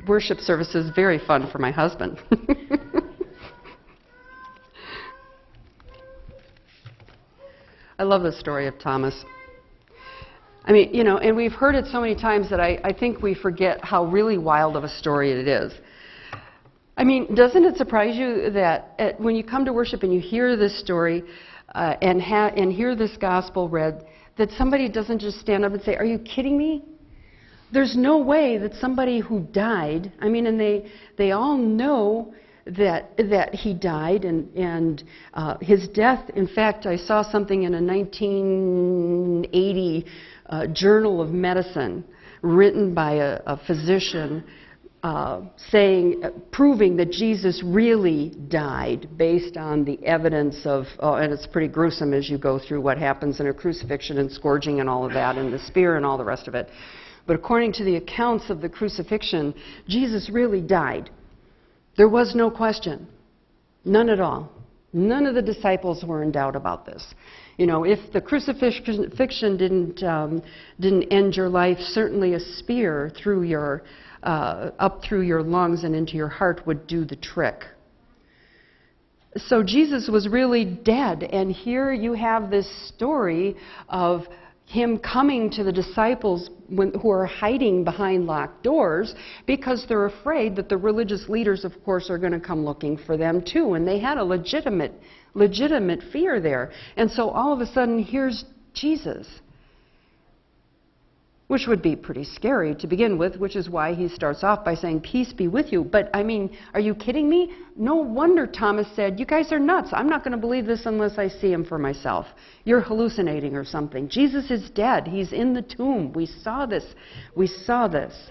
worship service is very fun for my husband. I love the story of Thomas. I mean, you know, and we've heard it so many times that I think we forget how really wild of a story it is. I mean, doesn't it surprise you that when you come to worship and you hear this story and hear this gospel read, that somebody doesn't just stand up and say, "Are you kidding me?" There's no way that somebody who died, I mean, and they all know that he died, and his death, in fact, I saw something in a 1980 Journal of Medicine written by a physician proving that Jesus really died based on the evidence of, and it's pretty gruesome as you go through what happens in a crucifixion and scourging and all of that, and the spear and all the rest of it. But according to the accounts of the crucifixion, Jesus really died. There was no question. None at all. None of the disciples were in doubt about this. You know, if the crucifixion didn't end your life, certainly a spear through your, up through your lungs and into your heart would do the trick. So Jesus was really dead, and here you have this story of him coming to the disciples who are hiding behind locked doors because they're afraid that the religious leaders, of course, are going to come looking for them too. And they had a legitimate fear there. And so all of a sudden, here's Jesus, which would be pretty scary to begin with, which is why he starts off by saying, "Peace be with you." But, I mean, are you kidding me? No wonder Thomas said, "You guys are nuts. I'm not going to believe this unless I see him for myself. You're hallucinating or something. Jesus is dead. He's in the tomb. We saw this. We saw this."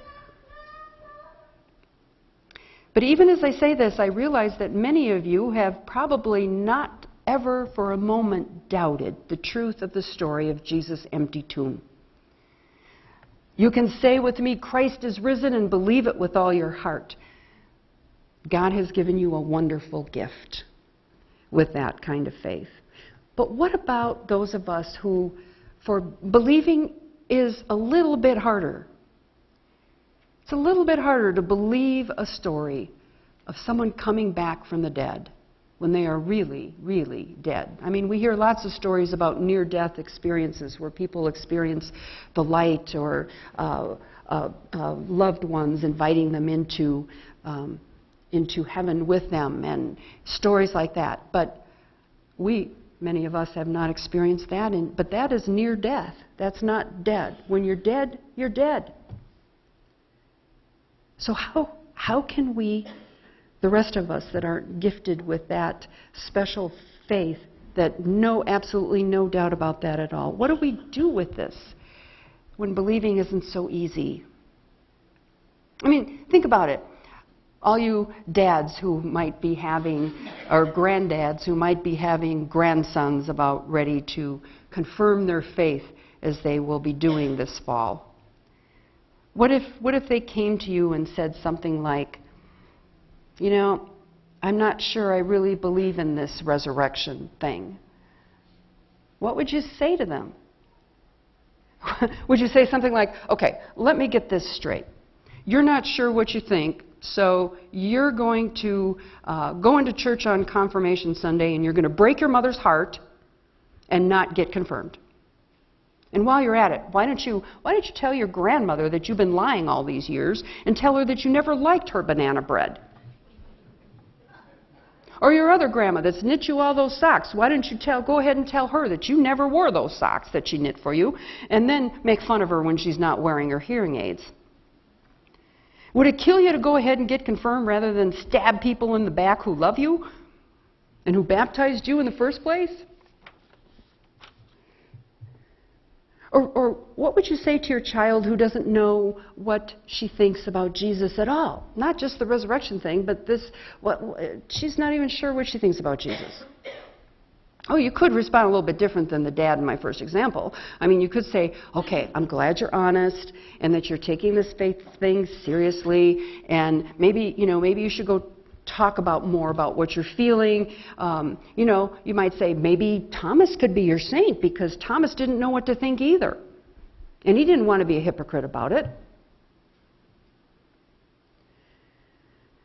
But even as I say this, I realize that many of you have probably not ever for a moment doubted the truth of the story of Jesus' empty tomb. You can say with me, "Christ is risen," and believe it with all your heart. God has given you a wonderful gift with that kind of faith. But what about those of us who, for believing is a little bit harder? It's a little bit harder to believe a story of someone coming back from the dead when they are really, really dead. I mean, we hear lots of stories about near-death experiences where people experience the light or loved ones inviting them into heaven with them, and stories like that. But many of us have not experienced that, but that is near death. That's not dead. When you're dead, you're dead. So how can we, the rest of us that aren't gifted with that special faith, that absolutely no doubt about that at all, what do we do with this when believing isn't so easy? I mean, think about it. All you dads who might be having, or granddads who might be having grandsons about ready to confirm their faith as they will be doing this fall. What if they came to you and said something like, "You know, I'm not sure I really believe in this resurrection thing"? What would you say to them? Would you say something like, "Okay, let me get this straight. You're not sure what you think, so you're going to go into church on Confirmation Sunday and you're going to break your mother's heart and not get confirmed. And while you're at it, why don't you tell your grandmother that you've been lying all these years and tell her that you never liked her banana bread? Or your other grandma that's knit you all those socks, why don't you go ahead and tell her that you never wore those socks that she knit for you, and then make fun of her when she's not wearing her hearing aids? Would it kill you to go ahead and get confirmed rather than stab people in the back who love you and who baptized you in the first place? Or what would you say to your child who doesn't know what she thinks about Jesus at all? Not just the resurrection thing, but she's not even sure what she thinks about Jesus. Oh, you could respond a little bit different than the dad in my first example. I mean, you could say, "Okay, I'm glad you're honest and that you're taking this faith thing seriously, and maybe you should go talk more about what you're feeling." You might say, "Maybe Thomas could be your saint because Thomas didn't know what to think either. And he didn't want to be a hypocrite about it."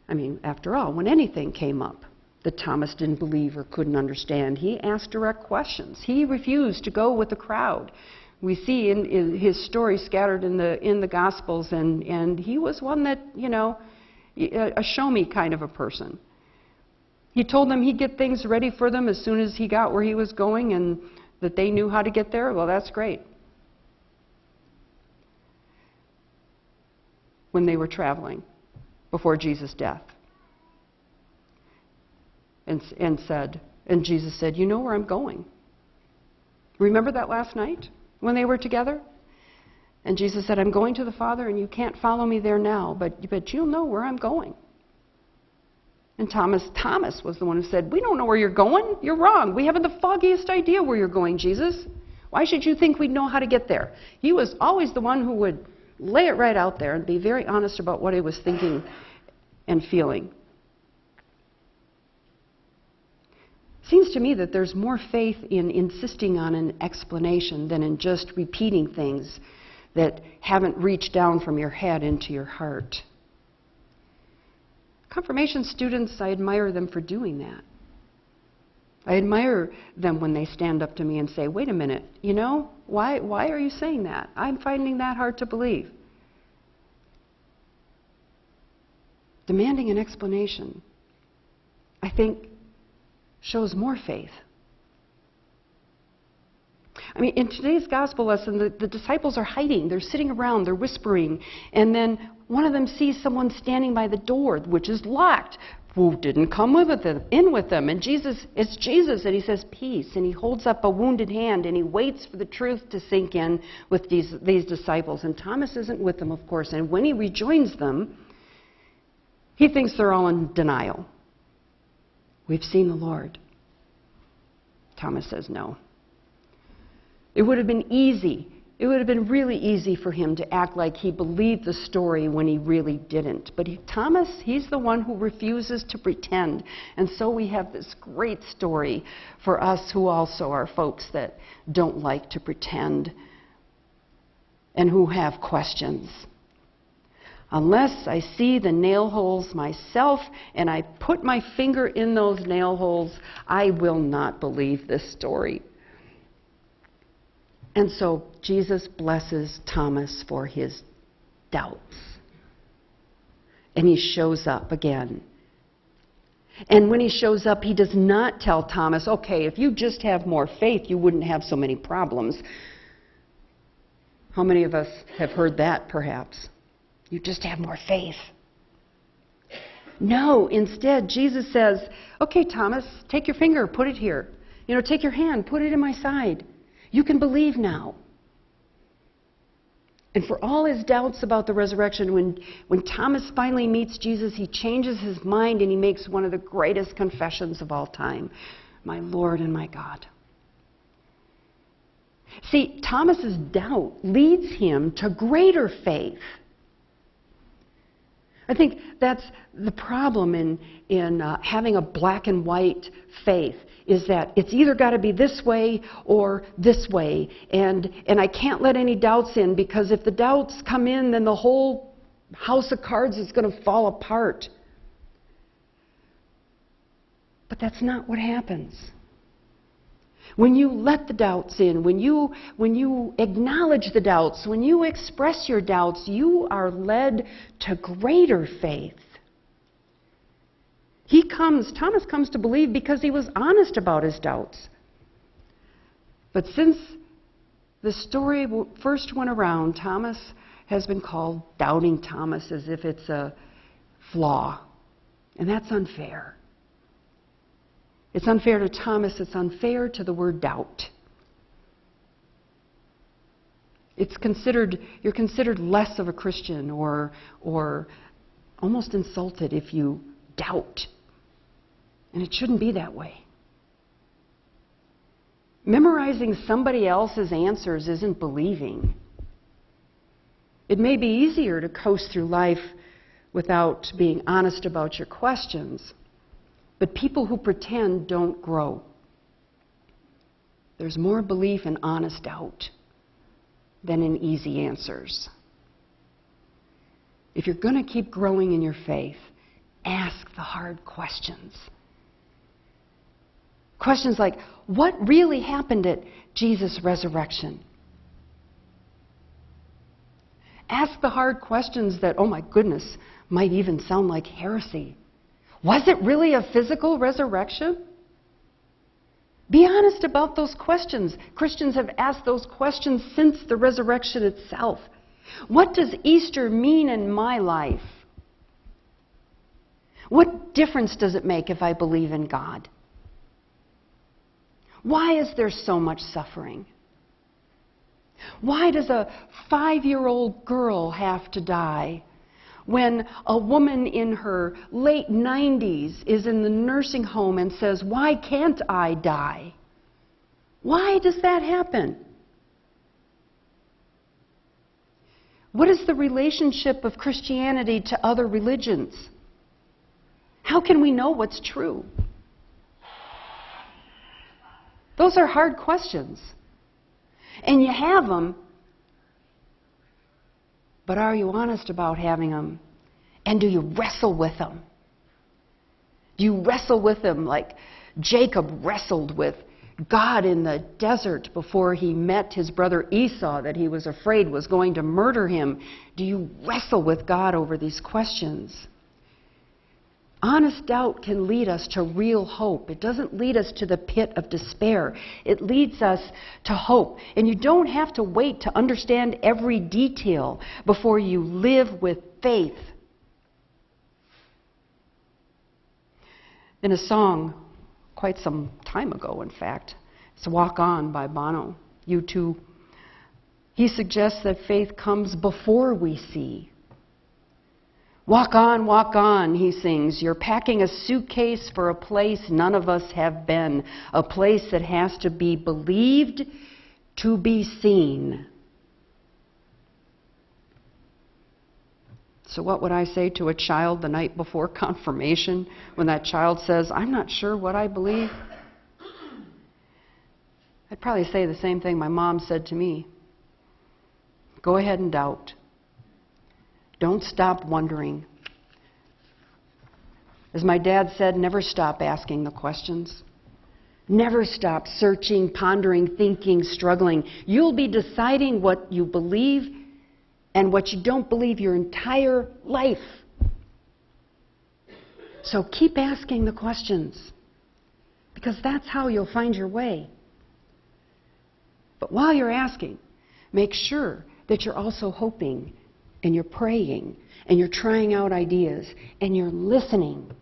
I mean, after all, when anything came up that Thomas didn't believe or couldn't understand, he asked direct questions. He refused to go with the crowd. We see in his story scattered in the Gospels, and he was one that, a show-me kind of a person. He told them he'd get things ready for them as soon as he got where he was going and that they knew how to get there. Well, that's great. When they were traveling before Jesus' death. And Jesus said, you know where I'm going. Remember that last night when they were together? And Jesus said, I'm going to the Father, and you can't follow me there now, but you'll know where I'm going. And Thomas was the one who said, we don't know where you're going. You're wrong. We haven't the foggiest idea where you're going, Jesus. Why should you think we'd know how to get there? He was always the one who would lay it right out there and be very honest about what he was thinking and feeling. Seems to me that there's more faith in insisting on an explanation than in just repeating things that haven't reached down from your head into your heart. Confirmation students, I admire them for doing that. I admire them when they stand up to me and say, wait a minute, why are you saying that? I'm finding that hard to believe. Demanding an explanation, I think, shows more faith. I mean, in today's gospel lesson, the disciples are hiding. They're sitting around. They're whispering. And then one of them sees someone standing by the door, which is locked, who didn't come in with them. And it's Jesus. And he says, peace. And he holds up a wounded hand, and he waits for the truth to sink in with these disciples. And Thomas isn't with them, of course. And when he rejoins them, he thinks they're all in denial. We've seen the Lord. Thomas says no. It would have been easy. It would have been really easy for him to act like he believed the story when he really didn't. But Thomas, he's the one who refuses to pretend. And so we have this great story for us who also are folks that don't like to pretend and who have questions. Unless I see the nail holes myself and I put my finger in those nail holes, I will not believe this story. And so Jesus blesses Thomas for his doubts. And he shows up again. And when he shows up, he does not tell Thomas, okay, if you just have more faith, you wouldn't have so many problems. How many of us have heard that, perhaps? You just have more faith. No, instead, Jesus says, okay, Thomas, take your finger, put it here. Take your hand, put it in my side. You can believe now. And for all his doubts about the resurrection, when Thomas finally meets Jesus, he changes his mind and he makes one of the greatest confessions of all time. My Lord and my God. See, Thomas's doubt leads him to greater faith. I think that's the problem in having a black and white faith, is that it's either got to be this way or this way. And I can't let any doubts in, because if the doubts come in, then the whole house of cards is going to fall apart. But that's not what happens. When you let the doubts in, when you acknowledge the doubts, when you express your doubts, you are led to greater faith. Thomas comes to believe because he was honest about his doubts. But since the story first went around, Thomas has been called Doubting Thomas, as if it's a flaw. And that's unfair. It's unfair to Thomas. It's unfair to the word doubt. You're considered less of a Christian or almost insulted if you doubt. And it shouldn't be that way. Memorizing somebody else's answers isn't believing. It may be easier to coast through life without being honest about your questions. But people who pretend don't grow. There's more belief in honest doubt than in easy answers. If you're going to keep growing in your faith, Ask the hard questions. Questions like, what really happened at Jesus' resurrection? Ask the hard questions that, oh my goodness, might even sound like heresy. Was it really a physical resurrection? Be honest about those questions. Christians have asked those questions since the resurrection itself. What does Easter mean in my life? What difference does it make if I believe in God? Why is there so much suffering? Why does a 5-year-old girl have to die when a woman in her late 90s is in the nursing home and says, why can't I die? Why does that happen? What is the relationship of Christianity to other religions? How can we know what's true? Those are hard questions. And you have them, but are you honest about having them? And do you wrestle with them? Do you wrestle with them like Jacob wrestled with God in the desert before he met his brother Esau that he was afraid was going to murder him? Do you wrestle with God over these questions? Honest doubt can lead us to real hope. It doesn't lead us to the pit of despair. It leads us to hope. And you don't have to wait to understand every detail before you live with faith. In a song, quite some time ago, in fact, it's Walk On by Bono, U2. He suggests that faith comes before we see. Walk on, he sings. You're packing a suitcase for a place none of us have been, a place that has to be believed to be seen. So what would I say to a child the night before confirmation when that child says, I'm not sure what I believe? I'd probably say the same thing my mom said to me. Go ahead and doubt. Don't stop wondering. As my dad said, never stop asking the questions. Never stop searching, pondering, thinking, struggling. You'll be deciding what you believe and what you don't believe your entire life. So keep asking the questions, because that's how you'll find your way. But while you're asking, make sure that you're also hoping, and you're praying, and you're trying out ideas, and you're listening.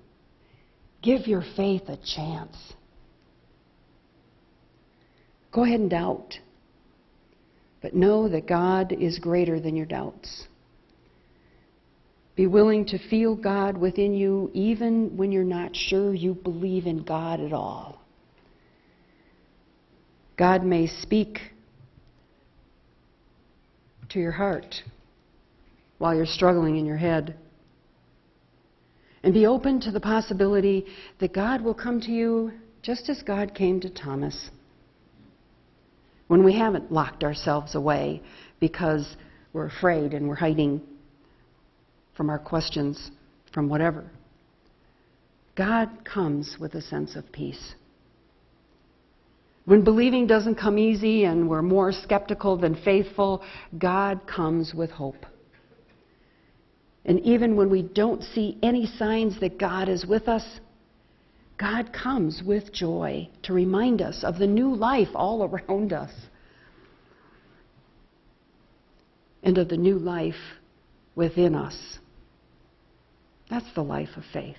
Give your faith a chance. Go ahead and doubt. But know that God is greater than your doubts. Be willing to feel God within you even when you're not sure you believe in God at all. God may speak to your heart while you're struggling in your head. And be open to the possibility that God will come to you just as God came to Thomas, when we haven't locked ourselves away because we're afraid and we're hiding from our questions, from whatever. God comes with a sense of peace. When believing doesn't come easy and we're more skeptical than faithful, God comes with hope. And even when we don't see any signs that God is with us, God comes with joy to remind us of the new life all around us and of the new life within us. That's the life of faith.